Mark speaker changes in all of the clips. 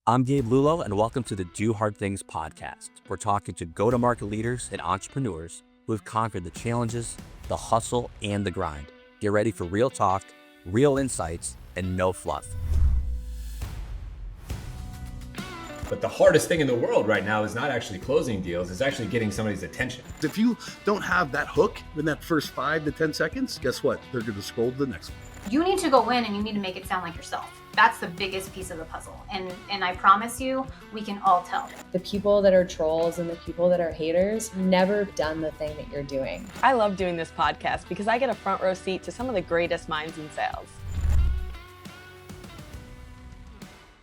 Speaker 1: I'm Gabe Lullo, and welcome to the Do Hard Things podcast. We're talking to go-to-market leaders and entrepreneurs who have conquered the challenges, the hustle, and the grind. Get ready for real talk, real insights, and no fluff.
Speaker 2: But the hardest thing in the world right now is not actually closing deals, it's actually getting somebody's attention.
Speaker 3: If you don't have that hook in that first 5 to 10 seconds, guess what? They're going to scroll to the next one.
Speaker 4: You need to go in and you need to make it sound like yourself. That's the biggest piece of the puzzle. And I promise you, we can all tell.
Speaker 5: The people that are trolls and the people that are haters never done the thing that you're doing.
Speaker 6: I love doing this podcast because I get a front row seat to some of the greatest minds in sales.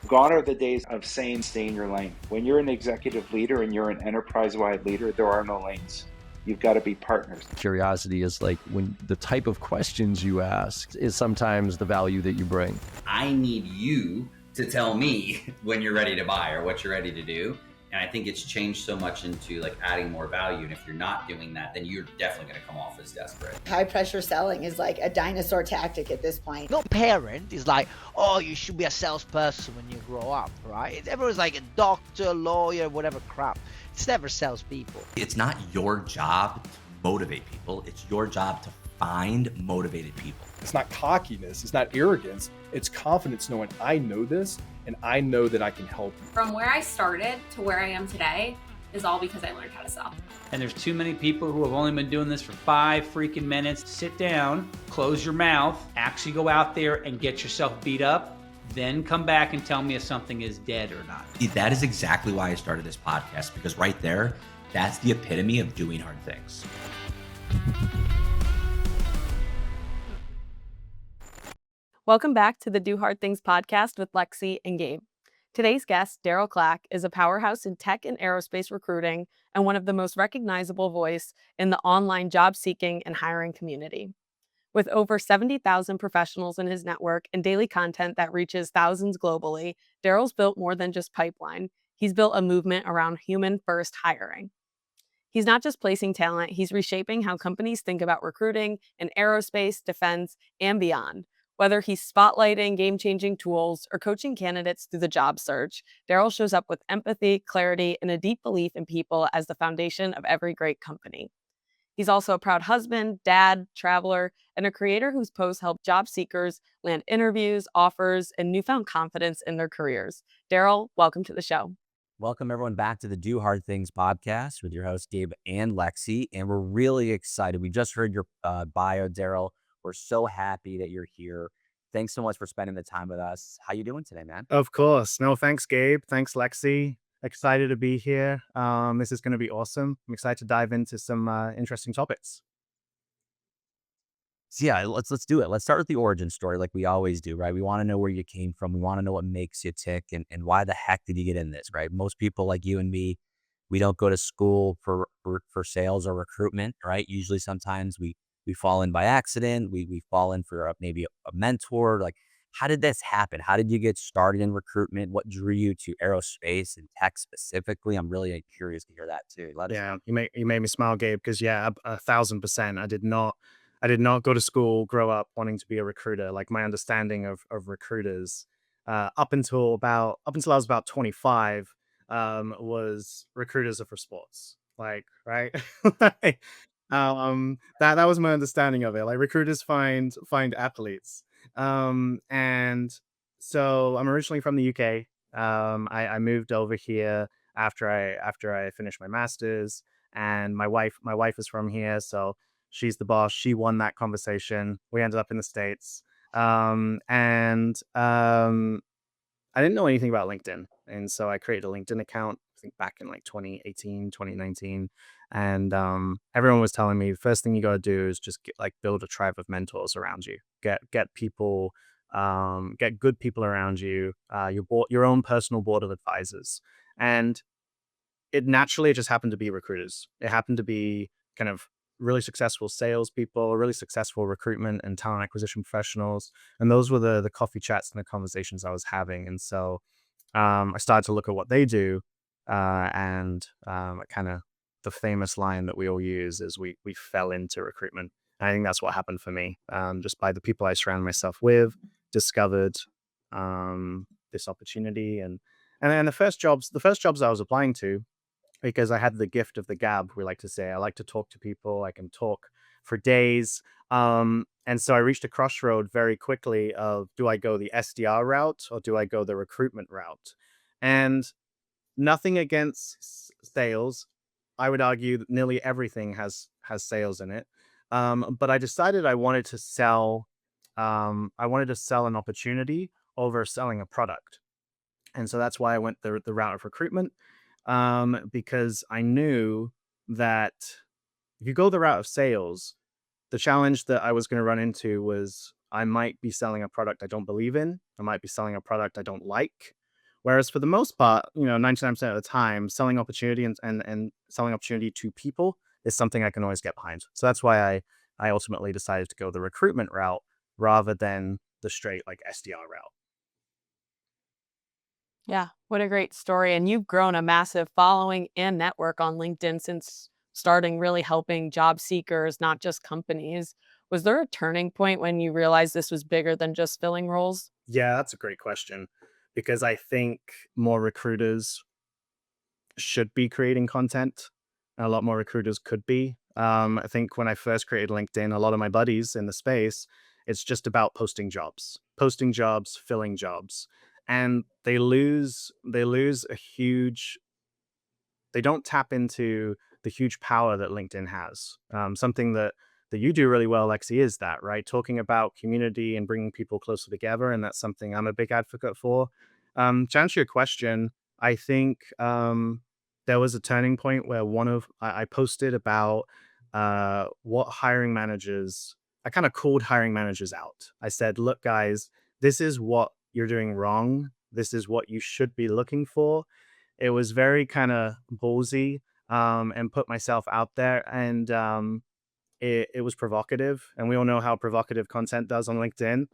Speaker 7: Gone are the days of saying stay in your lane. When you're an executive leader and you're an enterprise-wide leader, there are no lanes. You've got to be partners.
Speaker 8: Curiosity is like when the type of questions you ask is sometimes the value that you bring.
Speaker 9: I need you to tell me when you're ready to buy or what you're ready to do. And I think it's changed so much into like adding more value. And if you're not doing that, then you're definitely going to come off as desperate.
Speaker 10: High pressure selling is like a dinosaur tactic at this point.
Speaker 11: No parent is like, oh, you should be a salesperson when you grow up, right? Everyone's like a doctor, lawyer, whatever crap. It's never salespeople.
Speaker 9: It's not your job to motivate people. It's your job to find motivated people.
Speaker 12: It's not cockiness. It's not arrogance. It's confidence knowing I know this and I know that I can help you.
Speaker 13: From where I started to where I am today is all because I learned how to sell.
Speaker 14: And there's too many people who have only been doing this for 5 freaking minutes. Sit down, close your mouth, actually go out there and get yourself beat up. Then come back and tell me if something is dead or not.
Speaker 9: That is exactly why I started this podcast, because right there, that's the epitome of doing hard things.
Speaker 6: Welcome back to the Do Hard Things podcast with Lexi and Gabe. Today's guest, Darrell Clack, is a powerhouse in tech and aerospace recruiting and one of the most recognizable voice in the online job seeking and hiring community. With over 70,000 professionals in his network and daily content that reaches thousands globally, Darrell's built more than just pipeline. He's built a movement around human-first hiring. He's not just placing talent, he's reshaping how companies think about recruiting in aerospace, defense, and beyond. Whether he's spotlighting game-changing tools or coaching candidates through the job search, Darrell shows up with empathy, clarity, and a deep belief in people as the foundation of every great company. He's also a proud husband, dad, traveler, and a creator whose posts help job seekers land interviews, offers, and newfound confidence in their careers. Darrell, welcome to the show.
Speaker 1: Welcome, everyone, back to the Do Hard Things podcast with your hosts, Gabe and Lexi. And we're really excited. We just heard your bio, Darrell. We're so happy that you're here. Thanks so much for spending the time with us. How you doing today, man?
Speaker 15: Of course. No, thanks, Gabe. Thanks, Lexi. Excited to be here. This is going to be awesome. I'm excited to dive into some interesting topics.
Speaker 1: So yeah, let's do it. Let's start with the origin story like we always do, right? We want to know where you came from. We want to know what makes you tick and why the heck did you get in this, right? Most people like you and me, we don't go to school for sales or recruitment, right? Usually sometimes we fall in by accident. We fall in for maybe a mentor. Like, how did this happen? How did you get started in recruitment? What drew you to aerospace and tech specifically? I'm really curious to hear that too.
Speaker 15: You made me smile, Gabe, because 1,000%. I did not go to school, grow up wanting to be a recruiter. Like my understanding of recruiters up until I was about 25 was recruiters are for sports. Like, right? That was my understanding of it. Like recruiters find athletes. And so I'm originally from the UK. I moved over here after I finished my master's, and my wife is from here, so she's the boss. She won that conversation. We ended up in the States. I didn't know anything about LinkedIn, and so I created a LinkedIn account, I think back in like 2018, 2019. And everyone was telling me the first thing you got to do is just build a tribe of mentors around you. Get people, get good people around you. Your own personal board of advisors, and it naturally just happened to be recruiters. It happened to be kind of really successful salespeople, really successful recruitment and talent acquisition professionals, and those were the coffee chats and the conversations I was having. And so I started to look at what they do, and kind of the famous line that we all use is we fell into recruitment. And I think that's what happened for me. Just by the people I surrounded myself with, discovered this opportunity, and And then the first jobs I was applying to, because I had the gift of the gab, we like to say. I like to talk to people. I can talk for days. And so I reached a crossroad very quickly of, do I go the SDR route or do I go the recruitment route? And nothing against sales. I would argue that nearly everything has sales in it. But I decided I wanted to sell. I wanted to sell an opportunity over selling a product, and so that's why I went the route of recruitment. Because I knew that if you go the route of sales, the challenge that I was going to run into was I might be selling a product I don't believe in. I might be selling a product I don't like. Whereas for the most part, 99% of the time, selling opportunity and selling opportunity to people is something I can always get behind. So that's why I ultimately decided to go the recruitment route rather than the straight like SDR route.
Speaker 6: Yeah, what a great story. And you've grown a massive following and network on LinkedIn since starting really helping job seekers, not just companies. Was there a turning point when you realized this was bigger than just filling roles?
Speaker 15: Yeah, that's a great question because I think more recruiters should be creating content. A lot more recruiters could be. I think when I first created LinkedIn, a lot of my buddies in the space, it's just about posting jobs, filling jobs, and they lose a huge they don't tap into the huge power that LinkedIn has. Something that you do really well, Lexi, is that, right? Talking about community and bringing people closer together, and that's something I'm a big advocate for. To answer your question, I think there was a turning point where I posted about what hiring managers. I kind of called hiring managers out. I said, "Look, guys, this is what you're doing wrong. This is what you should be looking for." It was very kind of ballsy, and put myself out there, and it was provocative, and we all know how provocative content does on LinkedIn.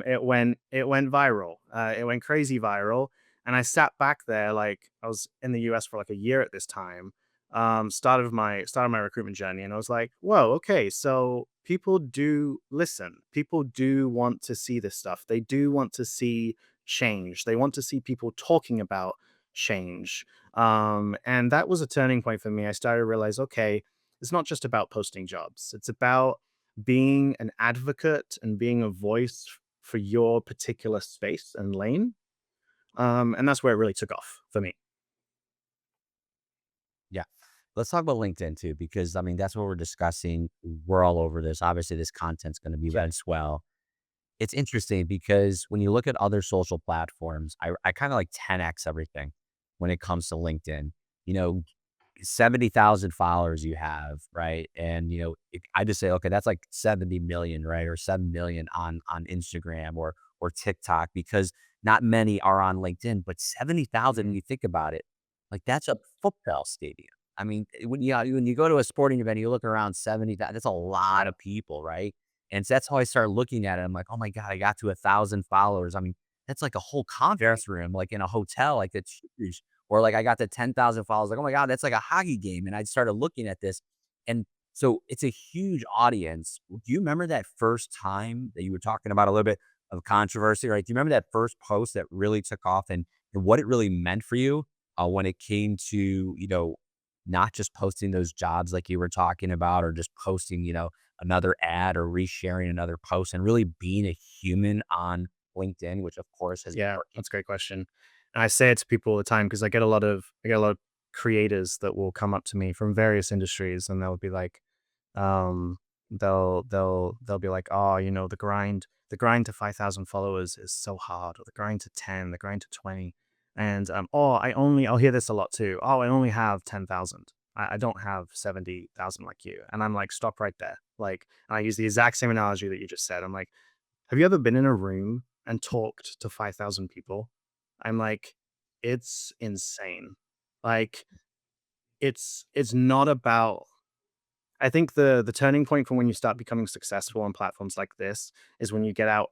Speaker 15: It went viral. It went crazy viral, and I sat back there like I was in the US for like a year at this time. Started my recruitment journey, and I was like, whoa, okay, so people do listen. People do want to see this stuff. They do want to see change. They want to see people talking about change. And that was a turning point for me. I started to realize, okay, it's not just about posting jobs. It's about being an advocate and being a voice for your particular space and lane. And that's where it really took off for me.
Speaker 1: Yeah. Let's talk about LinkedIn too, because I mean, that's what we're discussing. We're all over this. Obviously, this content's going to be read as well. It's interesting because when you look at other social platforms, I kind of like 10x everything when it comes to LinkedIn. You know, 70,000 followers you have, right? And I just say, okay, that's like 70 million, right? Or 7 million on Instagram or TikTok, because not many are on LinkedIn, but 70,000 when you think about it, like that's a football stadium. I mean, when you go to a sporting event, you look around 70,000, that's a lot of people, right? And so that's how I started looking at it. I'm like, oh my God, I got to 1,000 followers. I mean, that's like a whole conference room, like in a hotel, like it's huge. Or like I got to 10,000 followers, like, oh my God, that's like a hockey game. And I started looking at this. And so it's a huge audience. Do you remember that first time that you were talking about a little bit of controversy, right? Do you remember that first post that really took off and what it really meant for you when it came to, not just posting those jobs like you were talking about, or just posting, another ad or resharing another post and really being a human on LinkedIn, which of course has been
Speaker 15: Yeah,
Speaker 1: working.
Speaker 15: that's a great question. And I say it to people all the time because I get a lot of creators that will come up to me from various industries, and they'll be like, they'll be like, oh, the grind to 5,000 followers is so hard, or the grind to 10, the grind to 20, and oh, I'll hear this a lot too. Oh, I only have 10,000. I don't have 70,000 like you. And I'm like, stop right there. Like, and I use the exact same analogy that you just said. I'm like, have you ever been in a room and talked to 5,000 people? I'm like, it's insane. Like, it's not about. I think the turning point from when you start becoming successful on platforms like this is when you get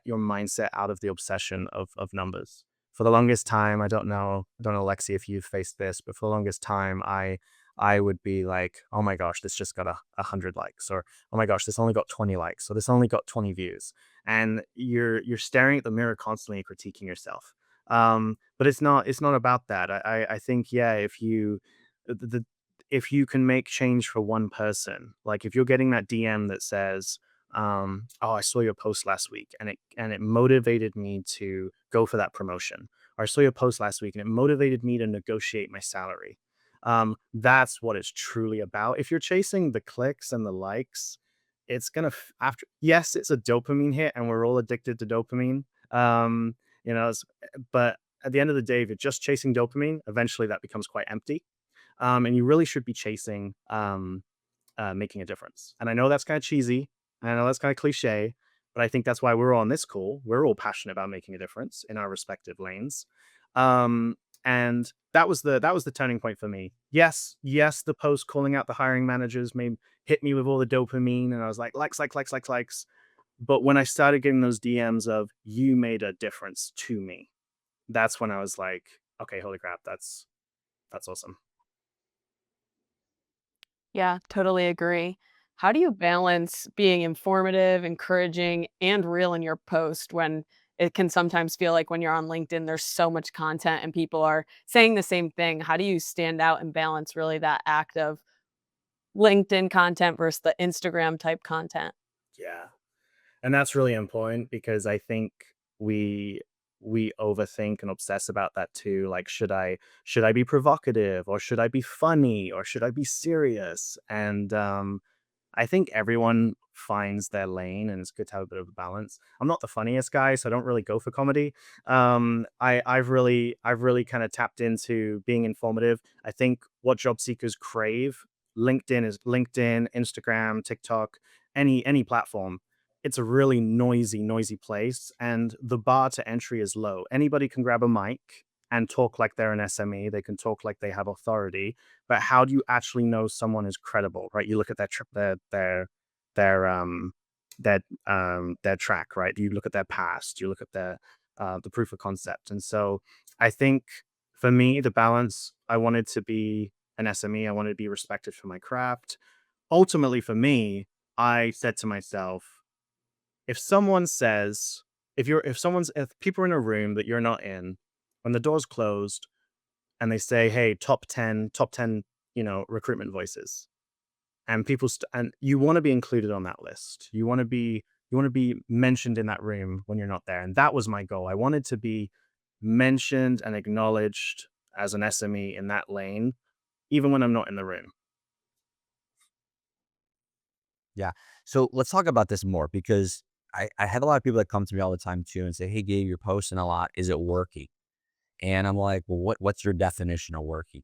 Speaker 15: your mindset out of the obsession of numbers. For the longest time, I don't know, Lexi, if you've faced this, but for the longest time, I would be like, oh my gosh, this just got 100 likes, or oh my gosh, this only got 20 likes, or this only got 20 views, and you're staring at the mirror constantly critiquing yourself. But it's not about that. I think, yeah, the if you can make change for one person, like if you're getting that DM that says, oh, I saw your post last week and it motivated me to go for that promotion, or I saw your post last week and it motivated me to negotiate my salary. That's what it's truly about. If you're chasing the clicks and the likes, it's gonna after, yes, it's a dopamine hit and we're all addicted to dopamine. You know, but at the end of the day, if you're just chasing dopamine, eventually that becomes quite empty. And you really should be chasing making a difference. And I know that's kind of cheesy. And I know that's kind of cliche, but I think that's why we're on this call. We're all passionate about making a difference in our respective lanes. Um, and that was the turning point for me. Yes, the post calling out the hiring managers may hit me with all the dopamine, and I was like, likes. But when I started getting those DMs of "you made a difference to me," that's when I was like, okay, holy crap, that's awesome.
Speaker 6: Yeah, totally agree. How do you balance being informative, encouraging, and real in your post when it can sometimes feel like when you're on LinkedIn, there's so much content and people are saying the same thing? How do you stand out and balance really that act of LinkedIn content versus the Instagram type content?
Speaker 15: Yeah. And that's really important because I think we we overthink and obsess about that too. Like, should I be provocative, or should I be funny, or should I be serious? And I think everyone finds their lane, and it's good to have a bit of a balance. I'm not the funniest guy, so I don't really go for comedy. I've really kind of tapped into being informative. I think what job seekers crave, LinkedIn, Instagram, TikTok, any platform. It's a really noisy place, and the bar to entry is low. Anybody can grab a mic and talk like they're an SME. They can talk like they have authority, but how do you actually know someone is credible, right? You look at their their their track, right? You look at their past, you look at the proof of concept. And so I think for me, the balance, I wanted to be an SME, I wanted to be respected for my craft. Ultimately for me, I said to myself, if someone says, if people are in a room that you're not in, when the door's closed, and they say, "Hey, top ten, recruitment voices," and and you want to be included on that list. You want to be mentioned in that room when you're not there, and that was my goal. I wanted to be mentioned and acknowledged as an SME in that lane, even when I'm not in the room.
Speaker 1: Yeah. So let's talk about this more because I have a lot of people that come to me all the time too and say, "Hey, Gabe, you're posting a lot. Is it working?" And I'm like, "Well, what's your definition of working?"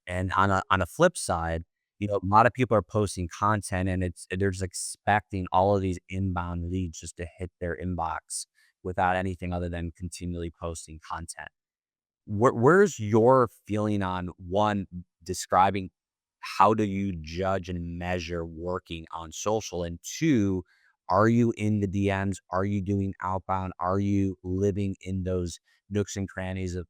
Speaker 1: And on a flip side, a lot of people are posting content and they're just expecting all of these inbound leads just to hit their inbox without anything other than continually posting content. Where's your feeling on one describing how do you judge and measure working on social? And two, are you in the DMs? Are you doing outbound? Are you living in those nooks and crannies of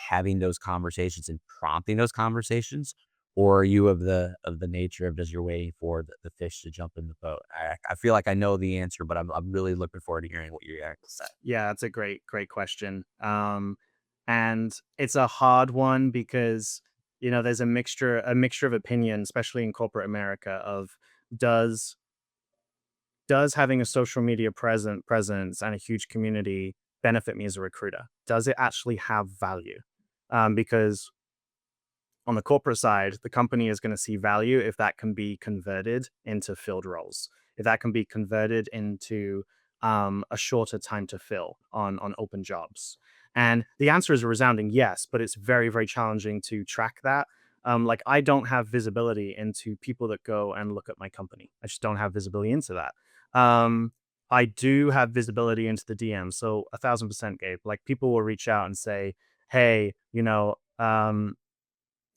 Speaker 1: having those conversations and prompting those conversations? Or are you of the nature of just you're waiting for the fish to jump in the boat? I feel like I know the answer, but I'm really looking forward to hearing what you're going to say.
Speaker 15: Yeah, that's a great question. And it's a hard one because there's a mixture of opinion, especially in corporate America, of does does having a social media presence and a huge community benefit me as a recruiter? Does it actually have value? Because on the corporate side, the company is going to see value if that can be converted into filled roles, if that can be converted into a shorter time to fill on open jobs. And the answer is a resounding yes, but it's very challenging to track that. Like, I don't have visibility into people that go and look at my company. I just don't have visibility into that. I do have visibility into the DM. So 1,000%, Gabe. Like, people will reach out and say, "Hey,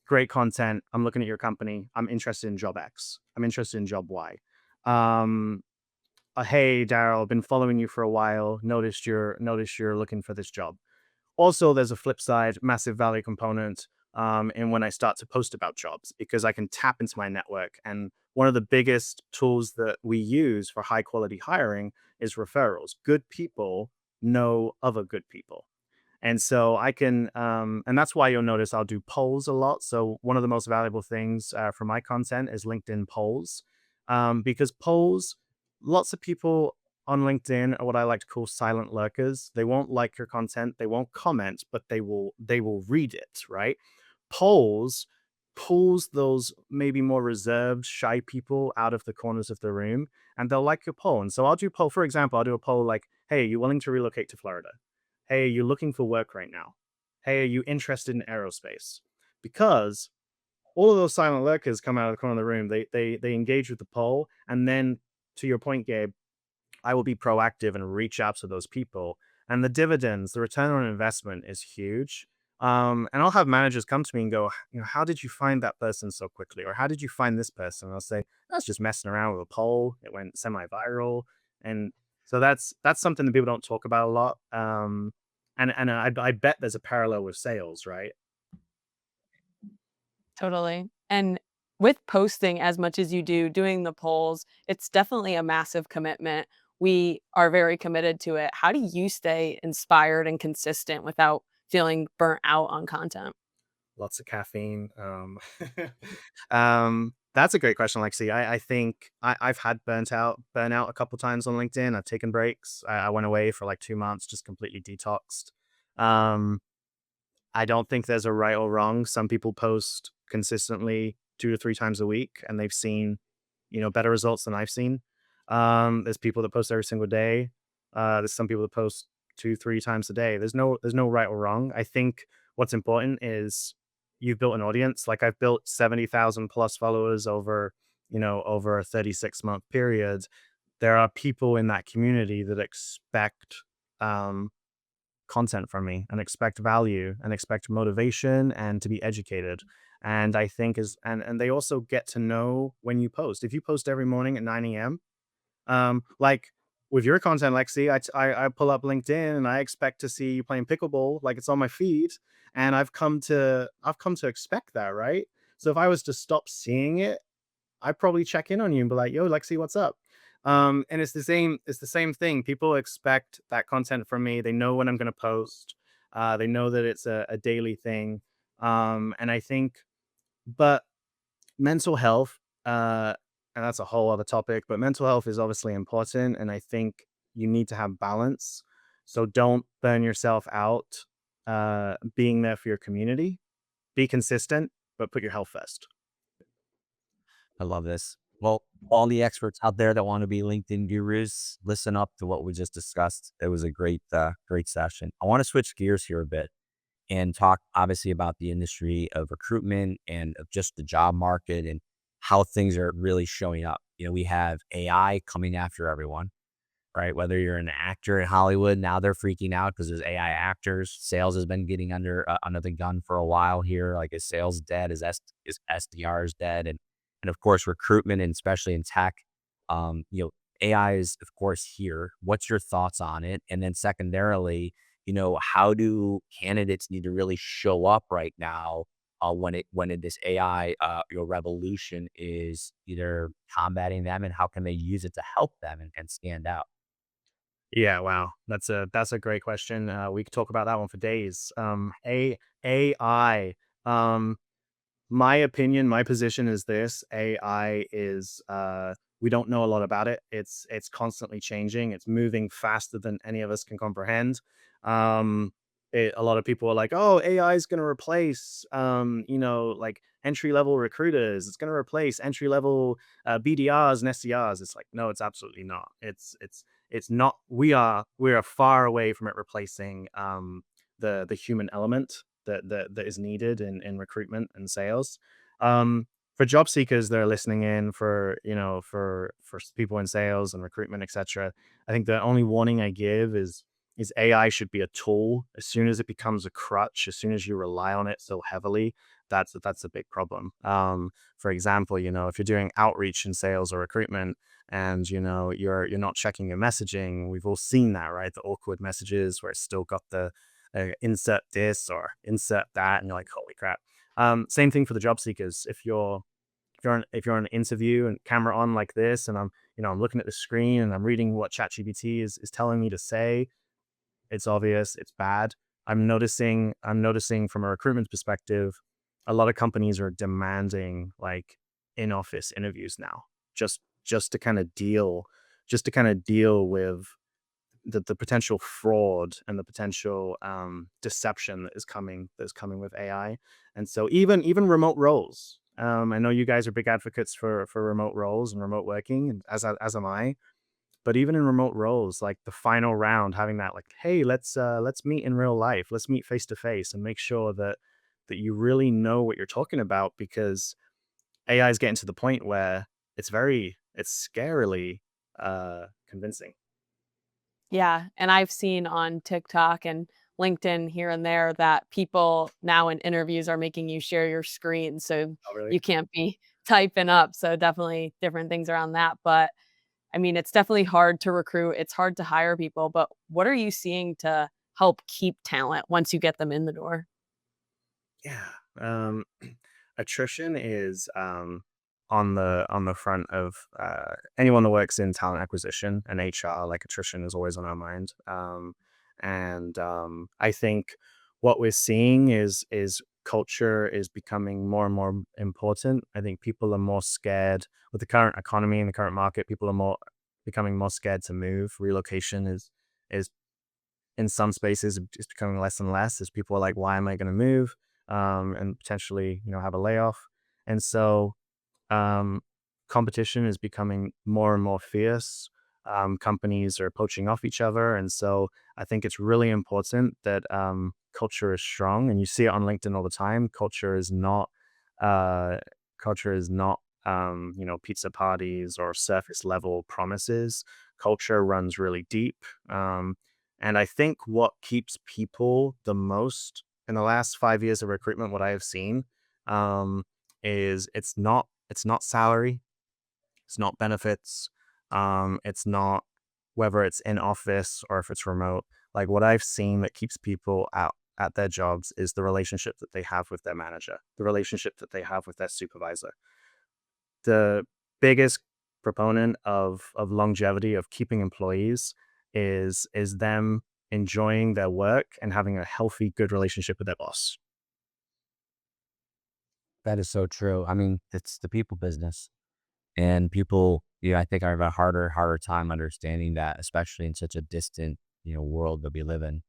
Speaker 15: great content. I'm looking at your company. I'm interested in job X. I'm interested in job Y. Um, hey, Darrell, been following you for a while. Noticed you're looking for this job." Also, there's a flip side, massive value component in when I start to post about jobs because I can tap into my network. And one of the biggest tools that we use for high quality hiring is referrals. Good people know other good people. And so I can, and that's why you'll notice I'll do polls a lot. So one of the most valuable things for my content is LinkedIn polls, because polls, lots of people on LinkedIn are what I like to call silent lurkers. They won't like your content, they won't comment, but they will read it, right? Polls pulls those maybe more reserved, shy people out of the corners of the room, and they'll like your poll. And so I'll do a poll, for example, I'll do a poll like, hey, are you willing to relocate to Florida? Hey, are you looking for work right now? Hey, are you interested in aerospace? Because all of those silent lurkers come out of the corner of the room. They engage with the poll, and then to your point, Gabe, I will be proactive and reach out to those people. And the dividends, the return on investment is huge. And I'll have managers come to me and go, how did you find that person so quickly? Or how did you find this person? And I'll say, that's just messing around with a poll. It went semi-viral. And so that's something that people don't talk about a lot. And I bet there's a parallel with sales, right?
Speaker 6: Totally. And with posting as much as you do, doing the polls, it's definitely a massive commitment. We are very committed to it. How do you stay inspired and consistent without feeling burnt out on content?
Speaker 15: Lots of caffeine. That's a great question, Lexi. I think I've had burnout a couple times on LinkedIn. I've taken breaks. I went away for like 2 months, just completely detoxed. Um, I don't think there's a right or wrong. Some people post consistently 2 to 3 times a week, and they've seen, better results than I've seen. There's people that post every single day. There's some people that post 2, 3 times a day. There's no right or wrong. I think what's important is you've built an audience. Like I've built 70,000 plus followers over a 36-month period. There are people in that community that expect content from me and expect value and expect motivation and to be educated. And I think and they also get to know when you post. If you post every morning at 9 a.m., like with your content, Lexi, I pull up LinkedIn and I expect to see you playing pickleball, like it's on my feed, and I've come to expect that, right? So if I was to stop seeing it, I'd probably check in on you and be like, "Yo, Lexi, what's up?" And it's the same thing. People expect that content from me. They know when I'm going to post. They know that it's a daily thing. And I think, but mental health, and that's a whole other topic, but mental health is obviously important. And I think you need to have balance. So don't burn yourself out being there for your community. Be consistent, but put your health first.
Speaker 1: I love this. Well, all the experts out there that want to be LinkedIn gurus, listen up to what we just discussed. It was a great session. I want to switch gears here a bit and talk obviously about the industry of recruitment and of just the job market and how things are really showing up. We have AI coming after everyone, right? Whether you're an actor in Hollywood, now they're freaking out because there's AI actors. Sales has been getting under the gun for a while here. Like, is sales dead? Is SDRs dead? And of course, recruitment, and especially in tech, AI is of course here. What's your thoughts on it? And then secondarily, how do candidates need to really show up right now this AI revolution is either combating them, and how can they use it to help them and stand out?
Speaker 15: Yeah, wow. That's a great question. We could talk about that one for days. AI. Um, my opinion, my position is this: AI is we don't know a lot about it. It's constantly changing. It's moving faster than any of us can comprehend. A lot of people are like, "Oh, AI is going to replace, like entry level recruiters. It's going to replace entry level BDRs and SDRs." It's like, no, it's absolutely not. It's not. We are far away from it replacing the human element that is needed in recruitment and sales. For job seekers that are listening in, for people in sales and recruitment, etc., I think the only warning I give is AI should be a tool. As soon as it becomes a crutch, as soon as you rely on it so heavily, that's a big problem. For example, if you're doing outreach in sales or recruitment, and you're not checking your messaging, we've all seen that, right? The awkward messages where it's still got the insert this or insert that, and you're like, holy crap. Same thing for the job seekers. If you're on an interview and camera on like this, and I'm looking at the screen and I'm reading what ChatGPT is telling me to say, it's obvious, it's bad. I'm noticing from a recruitment perspective, a lot of companies are demanding like in-office interviews now, just to kind of deal with the potential fraud and the potential deception that's coming with AI. And so even remote roles. I know you guys are big advocates for remote roles and remote working, and as am I. But even in remote roles, like the final round, having that like, hey, let's meet in real life, let's meet face to face, and make sure that you really know what you're talking about, because AI is getting to the point where it's scarily convincing.
Speaker 6: Yeah, and I've seen on TikTok and LinkedIn here and there that people now in interviews are making you share your screen so
Speaker 15: Oh, really?
Speaker 6: you can't be typing up. So definitely different things around that. But I mean, it's definitely hard to recruit. It's hard to hire people. But what are you seeing to help keep talent once you get them in the door?
Speaker 15: Yeah. Um, attrition is on the front of anyone that works in talent acquisition and HR. Like attrition is always on our mind. And I think what we're seeing is culture is becoming more and more important. I think people are more scared with the current economy and the current market. People are more becoming more scared to move. Relocation is in some spaces it's becoming less and less as people are like, why am I going to move? And potentially, have a layoff. And so um, competition is becoming more and more fierce. Companies are poaching off each other. And so I think it's really important that culture is strong. And you see it on LinkedIn all the time. Uh, culture is not pizza parties or surface level promises. Culture runs really deep. And I think what keeps people the most in the last 5 years of recruitment, what I have seen, is it's not salary, it's not benefits, it's not whether it's in office or if it's remote. Like what I've seen that keeps people out at their jobs is the relationship that they have with their manager, the relationship that they have with their supervisor. The biggest proponent of longevity of keeping employees is them enjoying their work and having a healthy, good relationship with their boss.
Speaker 1: That is so true. I mean, it's the people business. And people, I think I have a harder time understanding that, especially in such a distant, world that we live in.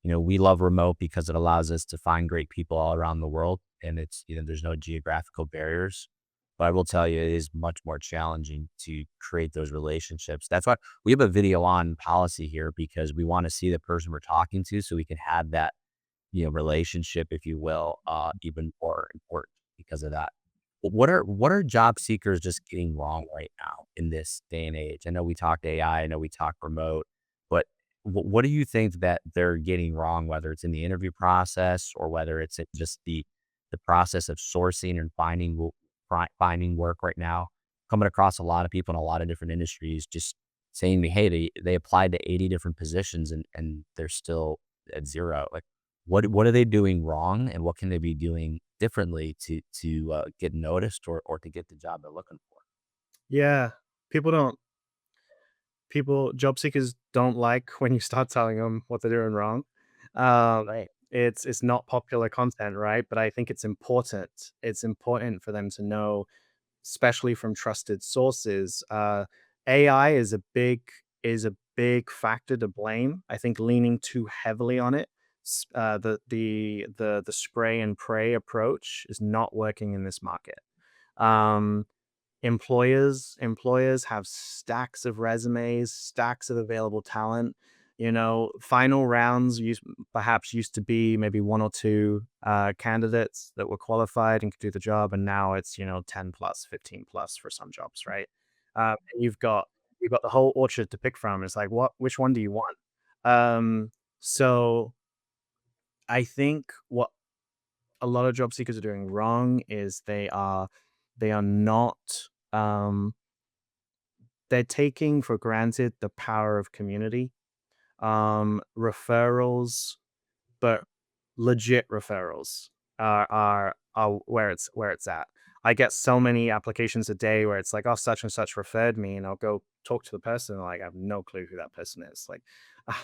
Speaker 1: We love remote because it allows us to find great people all around the world, and there's no geographical barriers. But I will tell you, it is much more challenging to create those relationships. That's why we have a video on policy here, because we want to see the person we're talking to, so we can have that, relationship, if you will, even more important because of that. What are job seekers just getting wrong right now in this day and age? I know we talked AI, I know we talked remote, but what do you think that they're getting wrong, whether it's in the interview process or whether it's in just the process of sourcing and finding work right now? Coming across a lot of people in a lot of different industries just saying to me, hey, they applied to 80 different positions and they're still at zero. Like what are they doing wrong, and what can they be doing differently to get noticed or to get the job they're looking for?
Speaker 15: Yeah, people don't job seekers don't like when you start telling them what they're doing wrong.
Speaker 1: Right.
Speaker 15: It's not popular content, right? But I think it's important. It's important for them to know, especially from trusted sources. AI is a big factor to blame. I think leaning too heavily on it, the spray and pray approach is not working in this market. Um, employers have stacks of resumes, stacks of available talent. Final rounds perhaps used to be maybe one or two candidates that were qualified and could do the job, and now it's 10 plus, 15 plus for some jobs, right? And you've got the whole orchard to pick from. It's like, which one do you want? So I think what a lot of job seekers are doing wrong is they are not um they're taking for granted the power of community, referrals, but legit referrals are where it's at. I get so many applications a day where it's like, oh, such and such referred me, and I'll go talk to the person, and like I have no clue who that person is. Like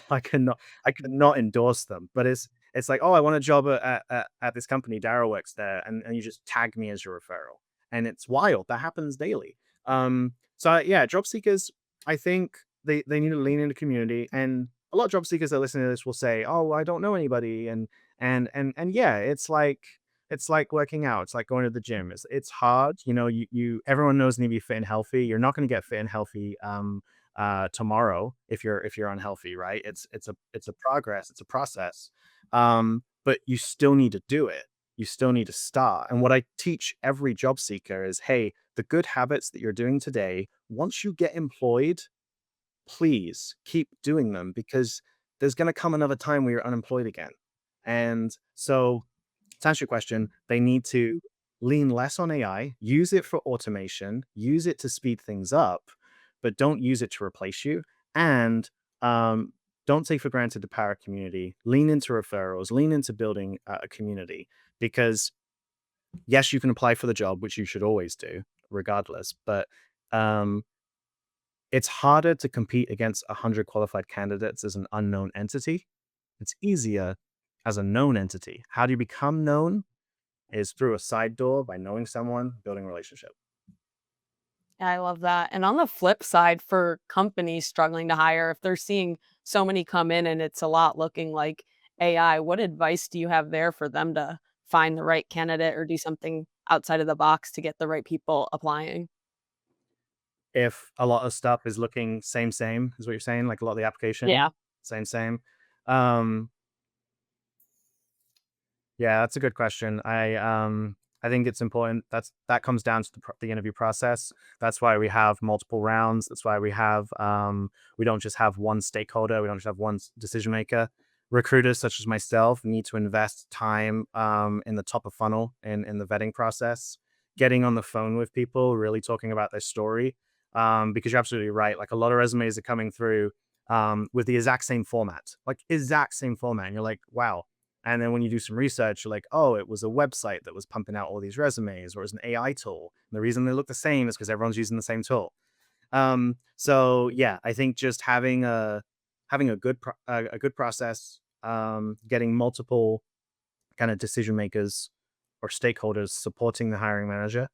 Speaker 15: I could not endorse them, but it's like, oh, I want a job at this company. Darrell works there, and you just tag me as your referral, and it's wild. That happens daily. So yeah, job seekers, I think they need to lean into community, and a lot of job seekers that listen to this will say, oh, I don't know anybody, and yeah, it's like working out. It's like going to the gym. It's hard. You know, you everyone knows you need to be fit and healthy. You're not going to get fit and healthy tomorrow if you're unhealthy, right? It's a progress. It's a process. But you still need to do it. You still need to start. And what I teach every job seeker is, hey, the good habits that you're doing today, once you get employed, please keep doing them, because there's going to come another time where you're unemployed again. And so, to answer your question, they need to lean less on AI, use it for automation, use it to speed things up, but don't use it to replace you. And don't take for granted the power of community. Lean into referrals, lean into building a community, because yes, you can apply for the job, which you should always do, regardless. But um, it's harder to compete against 100 qualified candidates as an unknown entity. It's easier as a known entity. How do you become known? Is through a side door by knowing someone, building a relationship.
Speaker 6: Yeah, I love that. And on the flip side, for companies struggling to hire, if they're seeing so many come in and it's a lot looking like AI, what advice do you have there for them to find the right candidate or do something outside of the box to get the right people applying?
Speaker 15: If a lot of stuff is looking same is what you're saying, like a lot of the application,
Speaker 6: Yeah.
Speaker 15: same. Um, Yeah, that's a good question. I think it's important. That comes down to the interview process. That's why we have multiple rounds. That's why we don't just have one stakeholder. We don't just have one decision maker. Recruiters such as myself need to invest time in the top of funnel in the vetting process, getting on the phone with people, really talking about their story. Because you're absolutely right. Like a lot of resumes are coming through with the exact same format, And you're like, wow. And then when you do some research, you're like, oh, it was a website that was pumping out all these resumes, or it was an AI tool. And the reason they look the same is because everyone's using the same tool. So yeah, I think just having a good process, getting multiple kind of decision makers or stakeholders supporting the hiring manager,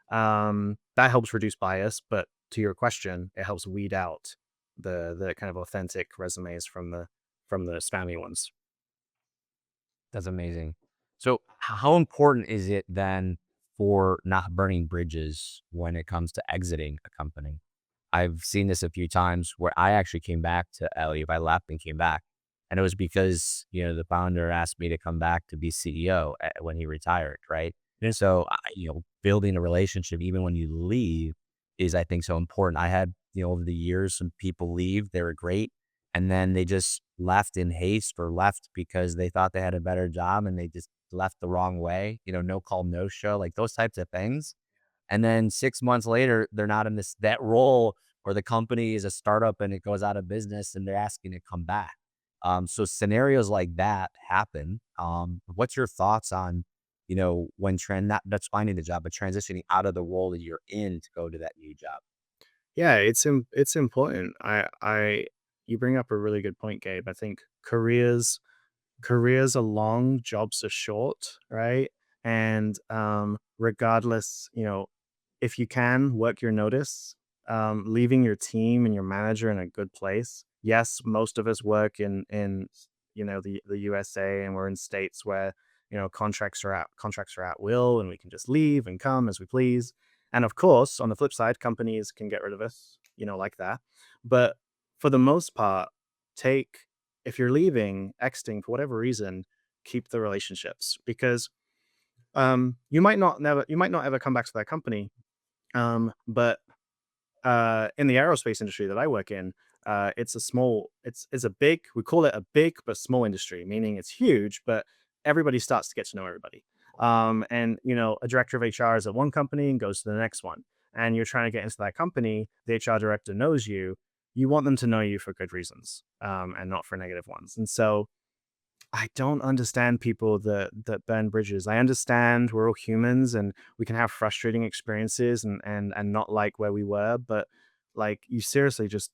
Speaker 15: that helps reduce bias. But to your question, it helps weed out the kind of authentic resumes from the spammy ones.
Speaker 1: That's amazing. So, how important is it then for not burning bridges when it comes to exiting a company? I've seen this a few times where I actually came back to Elliot. I left and came back. And it was because, the founder asked me to come back to be CEO when he retired, right? And so, building a relationship, even when you leave, is, I think, so important. I had, over the years, some people leave. They were great. And then they just left in haste or left because they thought they had a better job and they just left the wrong way, no call, no show, like those types of things. And then 6 months later, they're not in that role, or the company is a startup and it goes out of business and they're asking to come back. So scenarios like that happen. What's your thoughts on, when not that's finding the job, but transitioning out of the role that you're in to go to that new job?
Speaker 15: Yeah, it's important. I You bring up a really good point, Gabe. I think careers are long, jobs are short, right? And regardless, if you can work your notice, leaving your team and your manager in a good place. Yes, most of us work in the USA, and we're in states where contracts are at will, and we can just leave and come as we please. And of course, on the flip side, companies can get rid of us, like that. But for the most part, take if you're leaving, exiting for whatever reason, keep the relationships, because you might not ever come back to that company. But in the aerospace industry that I work in, it's a big, we call it a big but small industry, meaning it's huge, but everybody starts to get to know everybody. And a director of HR is at one company and goes to the next one, and you're trying to get into that company. The HR director knows you. You want them to know you for good reasons, and not for negative ones. And so I don't understand people that burn bridges. I understand we're all humans and we can have frustrating experiences and not like where we were, but like you seriously just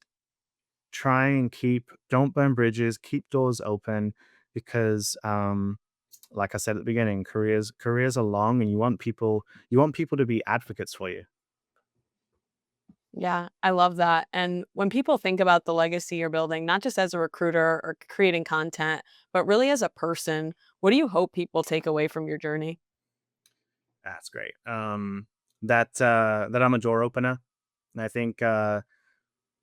Speaker 15: don't burn bridges, keep doors open, because like I said at the beginning, careers are long, and you want people to be advocates for you.
Speaker 6: Yeah, I love that. And when people think about the legacy you're building, not just as a recruiter or creating content, but really as a person, what do you hope people take away from your journey?
Speaker 15: That's great. That I'm a door opener. And I think the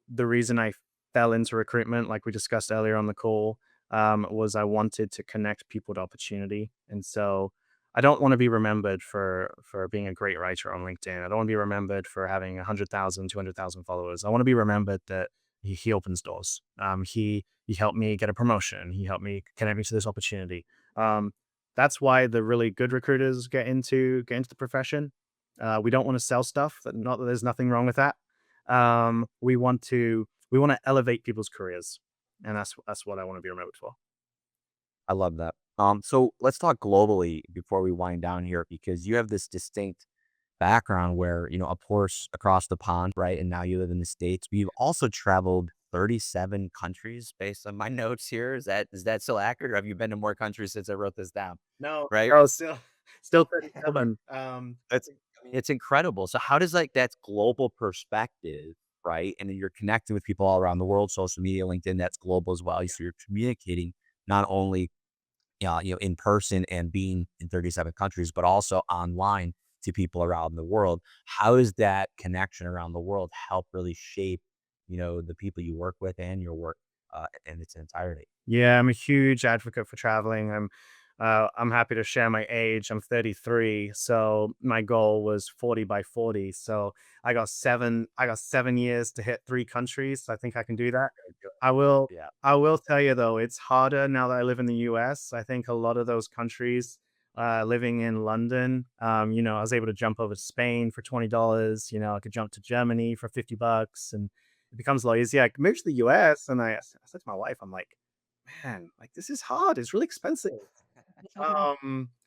Speaker 15: reason I fell into recruitment, like we discussed earlier on the call, was I wanted to connect people to opportunity. And so I don't want to be remembered for being a great writer on LinkedIn. I don't want to be remembered for having 100,000, 200,000 followers. I want to be remembered that he opens doors. He helped me get a promotion. He helped me connect me to this opportunity. Um, that's why the really good recruiters get into the profession. We don't want to sell stuff. Not that there's nothing wrong with that. We want to elevate people's careers, and that's what I want to be remembered for.
Speaker 1: I love that. So let's talk globally before we wind down here, because you have this distinct background where, of course, across the pond, right? And now you live in the States, but you've also traveled 37 countries based on my notes here. Is that still accurate? Or have you been to more countries since I wrote this down?
Speaker 15: No,
Speaker 1: Right?
Speaker 15: no, still 37.
Speaker 1: It's incredible. So how does like that global perspective, right? And then you're connecting with people all around the world, social media, LinkedIn, that's global as well. So you're communicating not only in person and being in 37 countries, but also online to people around the world. How does that connection around the world help really shape, the people you work with and your work in its entirety?
Speaker 15: Yeah, I'm a huge advocate for traveling. I'm happy to share my age. I'm 33, so my goal was 40 by 40. So I got 7 years to hit 3 countries. So I think I can do that. I will
Speaker 1: Yeah.
Speaker 15: I will tell you though, it's harder now that I live in the US. I think a lot of those countries, living in London, I was able to jump over to Spain for $20. I could jump to Germany for $50, and it becomes a lot easier. I moved to the US, and I said to my wife, I'm like, man, like this is hard. It's really expensive.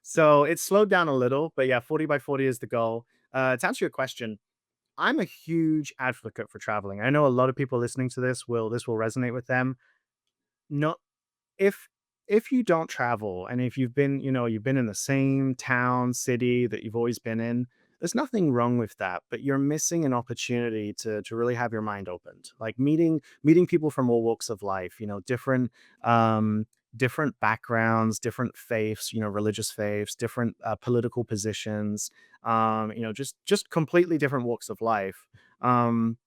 Speaker 15: So it slowed down a little, but yeah, 40 by 40 is the goal. To answer your question, I'm a huge advocate for traveling. I know a lot of people listening to this will resonate with them. No, if if you don't travel, and if you've been in the same town, city that you've always been in, there's nothing wrong with that, but you're missing an opportunity to really have your mind opened. Like meeting people from all walks of life, um different backgrounds, different faiths, religious faiths, different political positions, just completely different walks of life. Um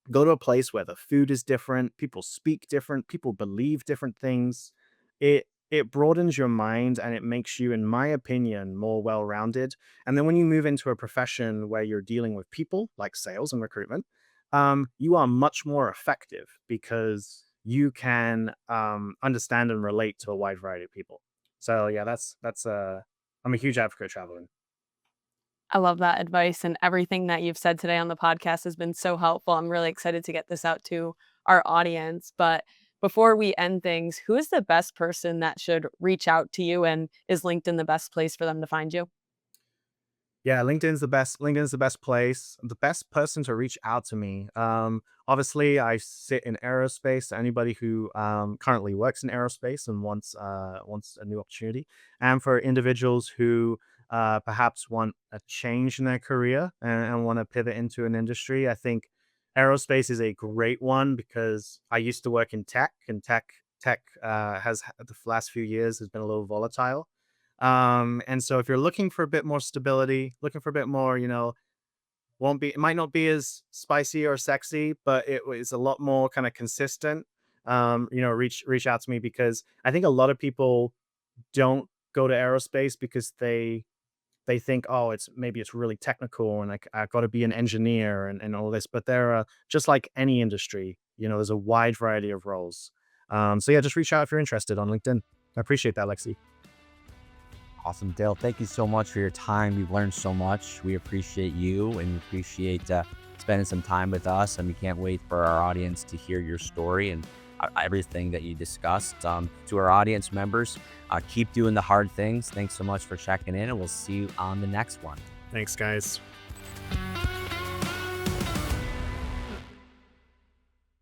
Speaker 15: Go to a place where the food is different, people speak different, people believe different things. It broadens your mind, and it makes you, in my opinion, more well-rounded. And then when you move into a profession where you're dealing with people, like sales and recruitment, you are much more effective because you can understand and relate to a wide variety of people. So yeah, I'm a huge advocate of traveling.
Speaker 6: I love that advice, and everything that you've said today on the podcast has been so helpful. I'm really excited to get this out to our audience. But before we end things, who is the best person that should reach out to you, and is LinkedIn the best place for them to find you?
Speaker 15: Yeah, LinkedIn's the best place. The best person to reach out to me. Obviously, I sit in aerospace. Anybody who currently works in aerospace and wants a new opportunity, and for individuals who perhaps want a change in their career and want to pivot into an industry, I think aerospace is a great one because I used to work in tech, and tech has the last few years has been a little volatile. And so if you're looking for a bit more stability, looking for a bit more, it might not be as spicy or sexy, but it is a lot more kind of consistent. Reach out to me, because I think a lot of people don't go to aerospace because they think, oh, maybe it's really technical, and I got to be an engineer and all this. But there are, just like any industry, there's a wide variety of roles. So yeah, just reach out if you're interested on LinkedIn. I appreciate that, Lexi.
Speaker 1: Awesome, Dale. Thank you so much for your time. We've learned so much. We appreciate you, and we appreciate spending some time with us. And we can't wait for our audience to hear your story and everything that you discussed. To our audience members, keep doing the hard things. Thanks so much for checking in, and we'll see you on the next one.
Speaker 15: Thanks, guys.